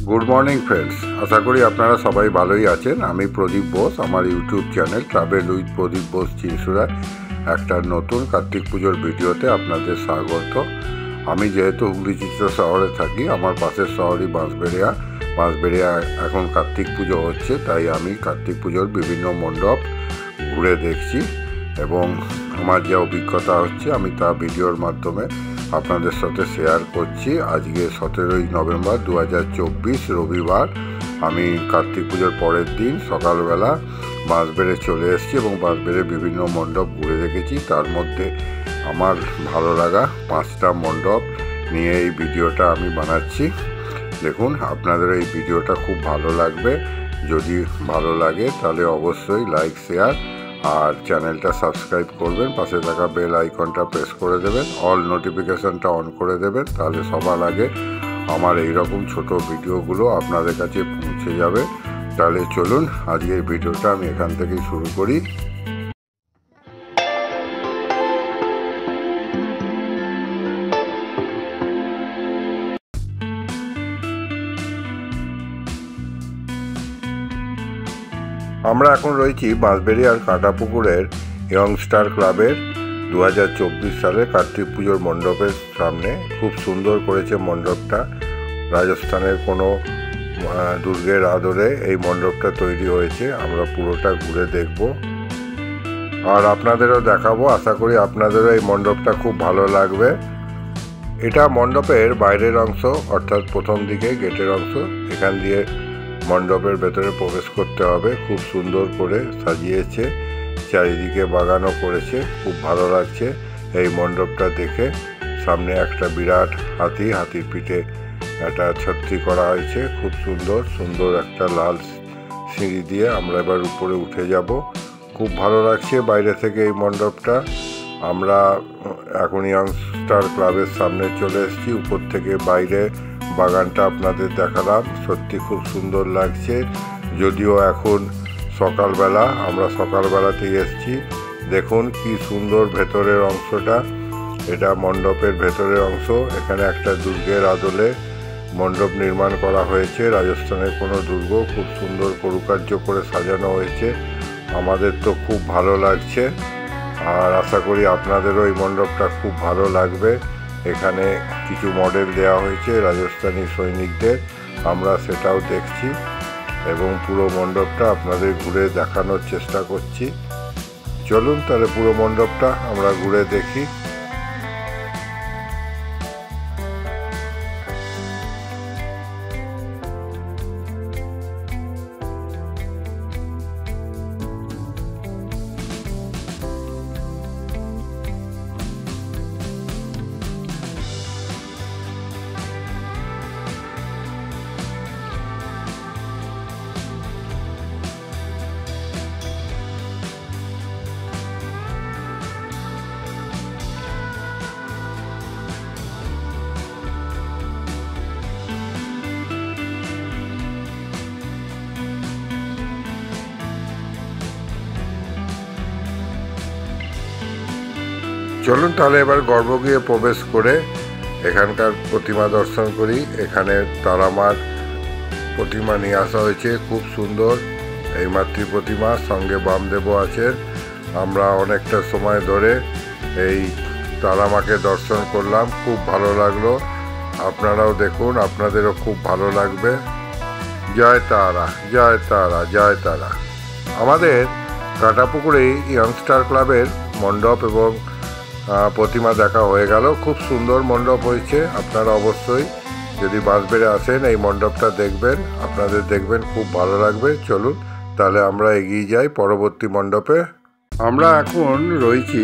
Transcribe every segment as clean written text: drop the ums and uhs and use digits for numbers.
Good morning friends. आशा करी আপনারা সবাই ভালোই আছেন। আমি প্রদীপ বোস, আমার ইউটিউব চ্যানেল ট্রাভেল উইথ প্রদীপ বোস চিনসুরায় একটা নতুন কার্তিক পুজোর ভিডিওতে আপনাদের স্বাগত। আমি যেহেতু হুগলি চিত্র শহরে থাকি, আমার পাশের শহরই বাঁশবেড়িয়া এখন কার্তিক পুজো হচ্ছে, তাই আমি কার্তিক পুজোর বিভিন্ন মণ্ডপ ঘুরে দেখছি এবং আমার যে অভিজ্ঞতা হচ্ছে আমি তা ভিডিওর মাধ্যমে আপনাদের সাথে শেয়ার করছি। আজকে 17ই নভেম্বর 2024 রবিবার। আমি কার্তিক পুজোর পরের দিন সকালবেলা বাঁশবেড়ে চলে এসেছি এবং বাঁশবেড়ে বিভিন্ন মণ্ডপ ঘুরে দেখেছি। তার মধ্যে আমার ভালো লাগা 5টা মণ্ডপ নিয়ে এই ভিডিওটা আমি বানাচ্ছি। দেখুন, আপনাদের এই ভিডিওটা খুব ভালো লাগবে। যদি ভালো লাগে তাহলে অবশ্যই লাইক, শেয়ার আর চ্যানেলটা সাবস্ক্রাইব করবেন। পাশে থাকা বেল আইকনটা প্রেস করে দেবেন, অল নোটিফিকেশানটা অন করে দেবেন, তাহলে সবার আগে আমার এই রকম ছোট ভিডিওগুলো আপনাদের কাছে পৌঁছে যাবে। তাহলে চলুন আজকের ভিডিওটা আমি এখান থেকেই শুরু করি। আমরা এখন রয়েছি বাঁশবেড়িয়ার কাঁটাপুকুরের ইয়ংস্টার ক্লাবের 2024 সালের কার্তিক পুজোর মণ্ডপের সামনে। খুব সুন্দর করেছে মণ্ডপটা। রাজস্থানের কোনো দুর্গের আদলে এই মণ্ডপটা তৈরি হয়েছে। আমরা পুরোটা ঘুরে দেখব আর আপনাদেরও দেখাবো। আশা করি আপনাদেরও এই মণ্ডপটা খুব ভালো লাগবে। এটা মণ্ডপের বাইরের অংশ, অর্থাৎ প্রথম দিকে গেটের অংশ। এখান দিয়ে মণ্ডপের ভেতরে প্রবেশ করতে হবে। খুব সুন্দর করে সাজিয়েছে, চারিদিকে বাগানও করেছে, খুব ভালো লাগছে এই মণ্ডপটা দেখে। সামনে একটা বিরাট হাতির পিঠে একটা ছত্রি করা হয়েছে। খুব সুন্দর একটা লাল সিঁড়ি দিয়ে আমরা এবার উপরে উঠে যাব। খুব ভালো লাগছে বাইরে থেকে এই মণ্ডপটা। আমরা এখন ইয়ংস্টার ক্লাবের সামনে চলে এসেছি। উপর থেকে বাইরে বাগানটা আপনাদের দেখালাম। সত্যি খুব সুন্দর লাগছে। যদিও এখন সকালবেলা, আমরা সকালবেলাতেই এসেছি। দেখুন কি সুন্দর ভেতরের অংশটা। এটা মণ্ডপের ভেতরের অংশ। এখানে একটা দুর্গের আদলে মণ্ডপ নির্মাণ করা হয়েছে। রাজস্থানের কোনো দুর্গ, খুব সুন্দর কারুকার্য করে সাজানো হয়েছে। আমাদের তো খুব ভালো লাগছে আর আশা করি আপনাদেরও এই মণ্ডপটা খুব ভালো লাগবে। এখানে কিছু মডেল দেওয়া হয়েছে রাজস্থানী সৈনিকদের, আমরা সেটাও দেখছি এবং পুরো মণ্ডপটা আপনাদের ঘুরে দেখানোর চেষ্টা করছি। চলুন তাহলে পুরো মণ্ডপটা আমরা ঘুরে দেখি। চলুন তাহলে এবার গর্ভগৃহে প্রবেশ করে এখানকার প্রতিমা দর্শন করি। এখানে তারামার প্রতিমা নিয়ে আসা হয়েছে, খুব সুন্দর এই মাতৃ প্রতিমা, সঙ্গে বামদেবও আছেন। আমরা অনেকটা সময় ধরে এই তারামাকে দর্শন করলাম, খুব ভালো লাগলো। আপনারাও দেখুন, আপনাদেরও খুব ভালো লাগবে। জয় তারা, জয় তারা, জয় তারা। আমাদের কাঁটাপুকুরেই ইয়ংস্টার ক্লাবের মণ্ডপ এবং প্রতিমা দেখা হয়ে গেল। খুব সুন্দর মণ্ডপ হয়েছে। আপনারা অবশ্যই যদি বাঁশবেড়ে আসেন এই মণ্ডপটা দেখবেন, আপনাদের দেখবেন খুব ভালো লাগবে। চলুন তাহলে আমরা এগিয়ে যাই পরবর্তী মণ্ডপে। আমরা এখন রয়েছি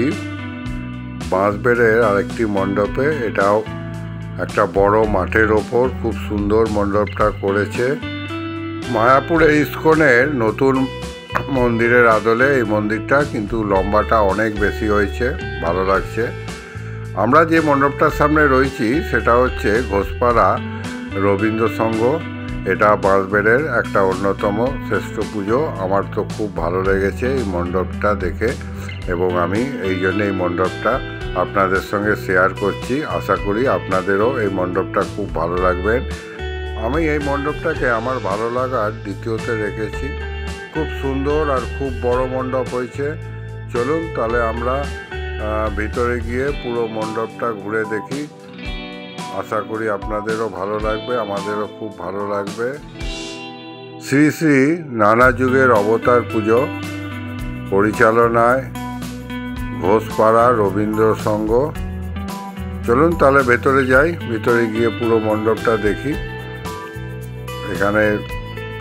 বাঁশবেড়ের আরেকটি মণ্ডপে। এটাও একটা বড় মাঠের ওপর খুব সুন্দর মণ্ডপটা করেছে। মায়াপুরের ইস্কনের নতুন মন্দিরের আদলে এই মন্দিরটা, কিন্তু লম্বাটা অনেক বেশি হয়েছে, ভালো লাগছে। আমরা যে মণ্ডপটার সামনে রয়েছি সেটা হচ্ছে ঘোষপাড়া রবীন্দ্র সংঘ। এটা বাঁশবেড়ের একটা অন্যতম শ্রেষ্ঠ পুজো। আমার তো খুব ভালো লেগেছে এই মণ্ডপটা দেখে এবং আমি এই জন্য এই মণ্ডপটা আপনাদের সঙ্গে শেয়ার করছি। আশা করি আপনাদেরও এই মণ্ডপটা খুব ভালো লাগবে। আমি এই মণ্ডপটাকে আমার ভালো লাগার দ্বিতীয়তে রেখেছি। খুব সুন্দর আর খুব বড় মণ্ডপ হয়েছে। চলুন তাহলে আমরা ভিতরে গিয়ে পুরো মণ্ডপটা ঘুরে দেখি। আশা করি আপনাদেরও ভালো লাগবে, আমাদেরও খুব ভালো লাগবে। শ্রী শ্রী নানা যুগের অবতার পুজো, পরিচালনায় ঘোষপাড়া রবীন্দ্র সংঘ। চলুন তাহলে ভেতরে যাই, ভিতরে গিয়ে পুরো মণ্ডপটা দেখি। এখানে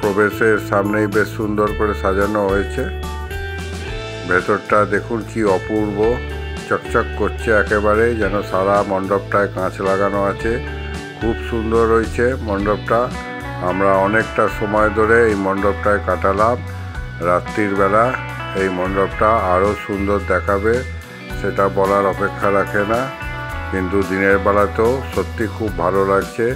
প্রবেশের সামনেই বেশ সুন্দর করে সাজানো হয়েছে। ভেতরটা দেখুন কি অপূর্ব, চকচক করছে একেবারে, যেন সারা মণ্ডপটায় কাঁচ লাগানো আছে। খুব সুন্দর হয়েছে মণ্ডপটা। আমরা অনেকটা সময় ধরে এই মণ্ডপটায় কাটালাম। রাত্রির বেলা এই মণ্ডপটা আরও সুন্দর দেখাবে, সেটা বলার অপেক্ষা রাখে না। কিন্তু দিনের বেলাতেও সত্যি খুব ভালো লাগছে।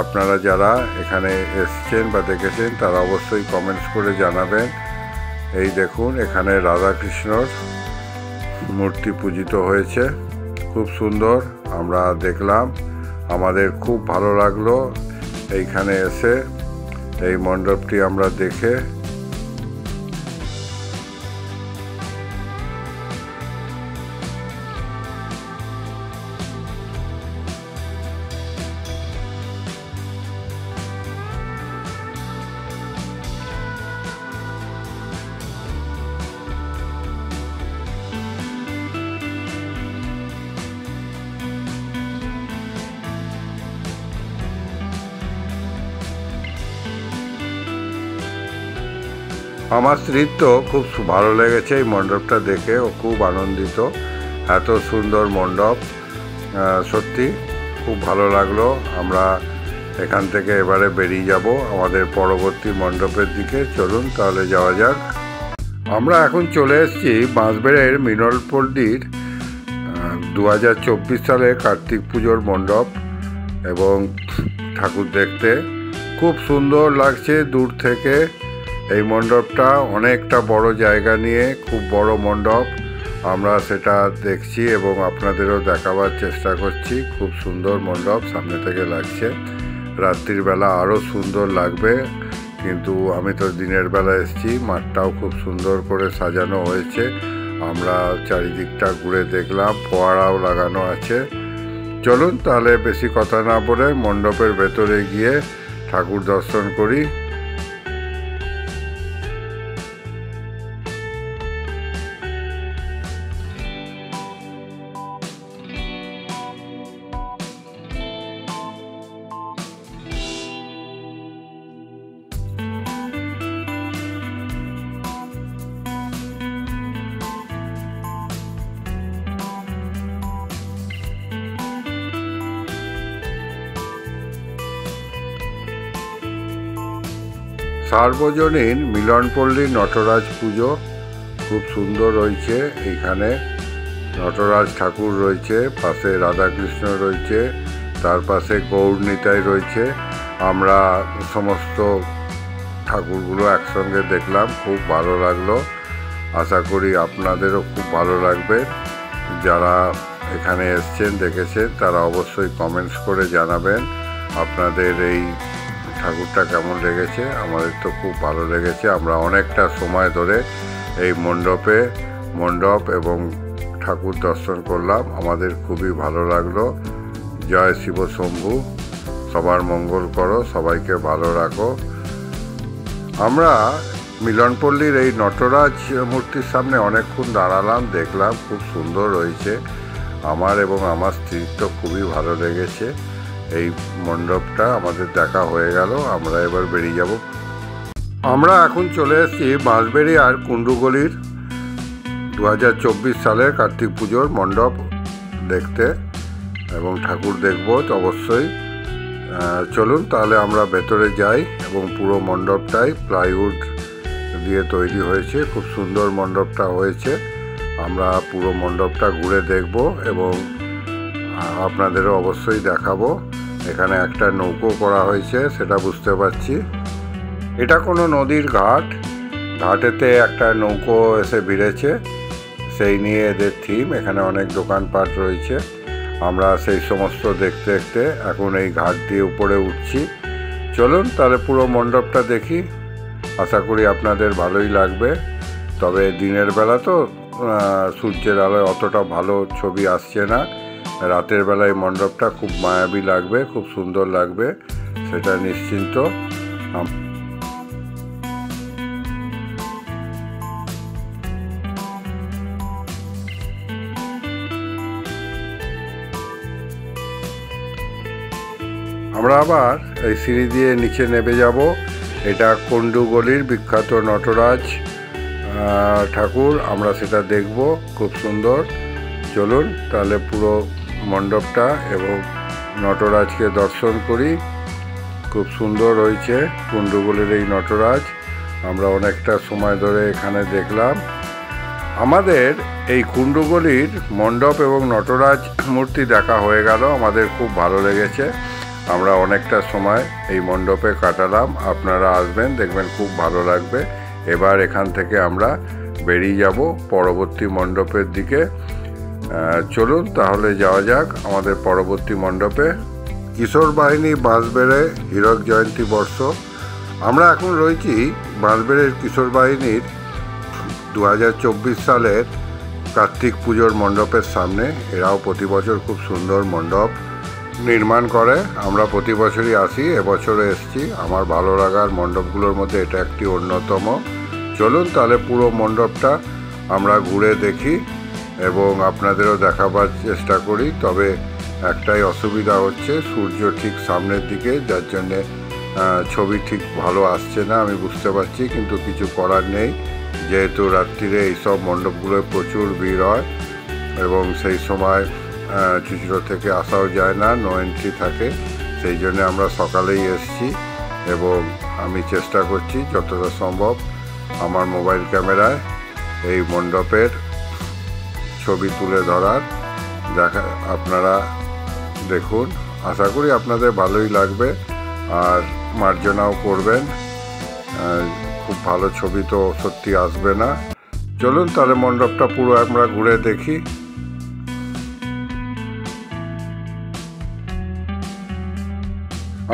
আপনারা যারা এখানে এসছেন বা দেখেছেন তারা অবশ্যই কমেন্টস করে জানাবেন। এই দেখুন এখানে রাধাকৃষ্ণর মূর্তি পূজিত হয়েছে, খুব সুন্দর আমরা দেখলাম। আমাদের খুব ভালো লাগলো এইখানে এসে এই মণ্ডপটি আমরা দেখে। আমার স্ত্রীর তো খুব ভালো লেগেছে এই মণ্ডপটা দেখে, ও খুব আনন্দিত। এত সুন্দর মণ্ডপ, সত্যি খুব ভালো লাগলো। আমরা এখান থেকে এবারে বেরিয়ে যাব আমাদের পরবর্তী মণ্ডপের দিকে। চলুন তাহলে যাওয়া যাক। আমরা এখন চলে এসেছি বাঁশবেড়ের মিনলপল্লীর 2024 সালে কার্তিক পুজোর মণ্ডপ এবং ঠাকুর দেখতে খুব সুন্দর লাগছে দূর থেকে। এই মণ্ডপটা অনেকটা বড় জায়গা নিয়ে, খুব বড় মণ্ডপ। আমরা সেটা দেখছি এবং আপনাদেরও দেখাবার চেষ্টা করছি। খুব সুন্দর মণ্ডপ সামনে থেকে লাগছে। রাত্রির বেলা আরও সুন্দর লাগবে, কিন্তু আমি তো দিনের বেলা এসেছি। মাঠটাও খুব সুন্দর করে সাজানো হয়েছে। আমরা চারিদিকটা ঘুরে দেখলাম, ফোয়ারাও লাগানো আছে। চলুন তাহলে বেশি কথা না বলে মণ্ডপের ভেতরে গিয়ে ঠাকুর দর্শন করি। সার্বজনীন মিলনপল্লী নটরাজ পুজো খুব সুন্দর রয়েছে। এইখানে নটরাজ ঠাকুর রয়েছে, পাশে রাধাকৃষ্ণ রয়েছে, তার পাশে গৌরনিতাই রয়েছে। আমরা সমস্ত ঠাকুরগুলো একসঙ্গে দেখলাম, খুব ভালো লাগলো। আশা করি আপনাদেরও খুব ভালো লাগবে। যারা এখানে এসছেন দেখেছেন তারা অবশ্যই কমেন্টস করে জানাবেন আপনাদের এই ঠাকুরটা কেমন লেগেছে। আমাদের তো খুব ভালো লেগেছে। আমরা অনেকটা সময় ধরে এই মণ্ডপ এবং ঠাকুর দর্শন করলাম। আমাদের খুবই ভালো লাগলো। জয় শিব শম্ভু, সবার মঙ্গল করো, সবাইকে ভালো রাখো। আমরা মিলনপল্লীর এই নটরাজ মূর্তির সামনে অনেকক্ষণ দাঁড়ালাম, দেখলাম, খুব সুন্দর রয়েছে। আমার এবং আমার স্ত্রীর তো খুবই ভালো লেগেছে। এই মণ্ডপটা আমাদের দেখা হয়ে গেল। আমরা এবার বেরিয়ে যাব। আমরা এখন চলে এসেছি বাঁশবেড়ি আর কুণ্ডুগলির 2024 সালের কার্তিক পুজোর মণ্ডপ দেখতে এবং ঠাকুর দেখব অবশ্যই। চলুন তাহলে আমরা ভেতরে যাই এবং পুরো মণ্ডপটাই প্লাইউড দিয়ে তৈরি হয়েছে। খুব সুন্দর মণ্ডপটা হয়েছে। আমরা পুরো মণ্ডপটা ঘুরে দেখব এবং আপনাদেরও অবশ্যই দেখাবো। এখানে একটা নৌকো করা হয়েছে, সেটা বুঝতে পারছি। এটা কোনো নদীর ঘাটেতে একটা নৌকো এসে ভিড়েছে, সেই নিয়ে এদের থিম। এখানে অনেক দোকানপাট রয়েছে। আমরা সেই সমস্ত দেখতে দেখতে এখন এই ঘাট দিয়ে উপরে উঠছি। চলুন তাহলে পুরো মণ্ডপটা দেখি। আশা করি আপনাদের ভালোই লাগবে। তবে দিনের বেলা তো সূর্যের আলোয় অতটা ভালো ছবি আসছে না। রাতের বেলায় মণ্ডপটা খুব মায়াবী লাগবে, খুব সুন্দর লাগবে, সেটা নিশ্চিন্ত। আমরা আবার এই সিঁড়ি দিয়ে নিচে নেমে যাব। এটা কুণ্ডুগলির বিখ্যাত নটরাজ ঠাকুর, আমরা সেটা দেখব, খুব সুন্দর। চলুন তাহলে পুরো মণ্ডপটা এবং নটরাজকে দর্শন করি। খুব সুন্দর হয়েছে কুণ্ডুগলির এই নটরাজ, আমরা অনেকটা সময় ধরে এখানে দেখলাম। আমাদের এই কুণ্ডুগলির মণ্ডপ এবং নটরাজ মূর্তি দেখা হয়ে গেল, আমাদের খুব ভালো লেগেছে। আমরা অনেকটা সময় এই মণ্ডপে কাটালাম, আপনারা আসবেন, দেখবেন খুব ভালো লাগবে। এবার এখান থেকে আমরা বেরিয়ে যাব পরবর্তী মণ্ডপের দিকে। চলুন তাহলে যাওয়া যাক আমাদের পরবর্তী মণ্ডপে। কিশোর বাহিনী বাঁশবেড়ে হীরক জয়ন্তী বর্ষ। আমরা এখন রয়েছি বাঁশবেড়ের কিশোর বাহিনীর 2024 সালের কার্তিক পুজোর মণ্ডপের সামনে। এরাও প্রতি বছর খুব সুন্দর মণ্ডপ নির্মাণ করে, আমরা প্রতি বছরই আসি, এবছরও এসেছি। আমার ভালো লাগার মণ্ডপগুলোর মধ্যে এটা একটি অন্যতম। চলুন তাহলে পুরো মণ্ডপটা আমরা ঘুরে দেখি এবং আপনাদেরও দেখাবার চেষ্টা করি। তবে একটাই অসুবিধা হচ্ছে, সূর্য ঠিক সামনের দিকে, যার জন্যে ছবি ঠিক ভালো আসছে না, আমি বুঝতে পারছি, কিন্তু কিছু করার নেই। যেহেতু রাত্রিরে এইসব মণ্ডপগুলোয় প্রচুর ভিড় হয় এবং সেই সময় চুচড়ো থেকে আসাও যায় না, নো এন্ট্রি থাকে, সেই জন্য আমরা সকালেই এসেছি এবং আমি চেষ্টা করছি যতটা সম্ভব আমার মোবাইল ক্যামেরায় এই মণ্ডপের ছবি তুলে ধরার। আপনারা দেখুন, আশা করি আপনাদের ভালোই লাগবে আর মার্জনাও করবেন। খুব ভালো ছবি তো সত্যি আসবে না। চলুন তাহলে মণ্ডপটা পুরো আমরা ঘুরে দেখি।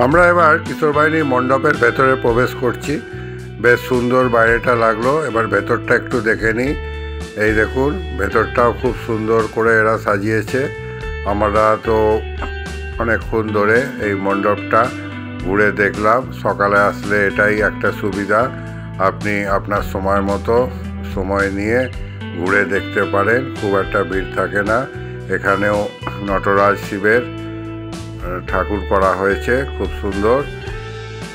আমরা এবার কিশোর বাহিনীর মণ্ডপের ভেতরে প্রবেশ করছি। বেশ সুন্দর বাইরেটা লাগলো, এবার ভেতরটা একটু দেখে নিই। এই দেখুন, ভেতরটাও খুব সুন্দর করে এরা সাজিয়েছে। আমরা তো অনেকক্ষণ ধরে এই মণ্ডপটা ঘুরে দেখলাম। সকালে আসলে এটাই একটা সুবিধা, আপনি আপনার সময় মতো সময় নিয়ে ঘুরে দেখতে পারেন, খুব একটা ভিড় থাকে না। এখানেও নটরাজ শিবের ঠাকুর করা হয়েছে, খুব সুন্দর।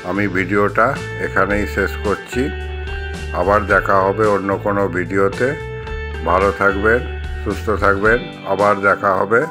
আমি ভিডিওটা এখানেই শেষ করছি, আবার দেখা হবে অন্য কোনো ভিডিওতে। ভালো থাকবেন, সুস্থ থাকবেন, আবার দেখা হবে।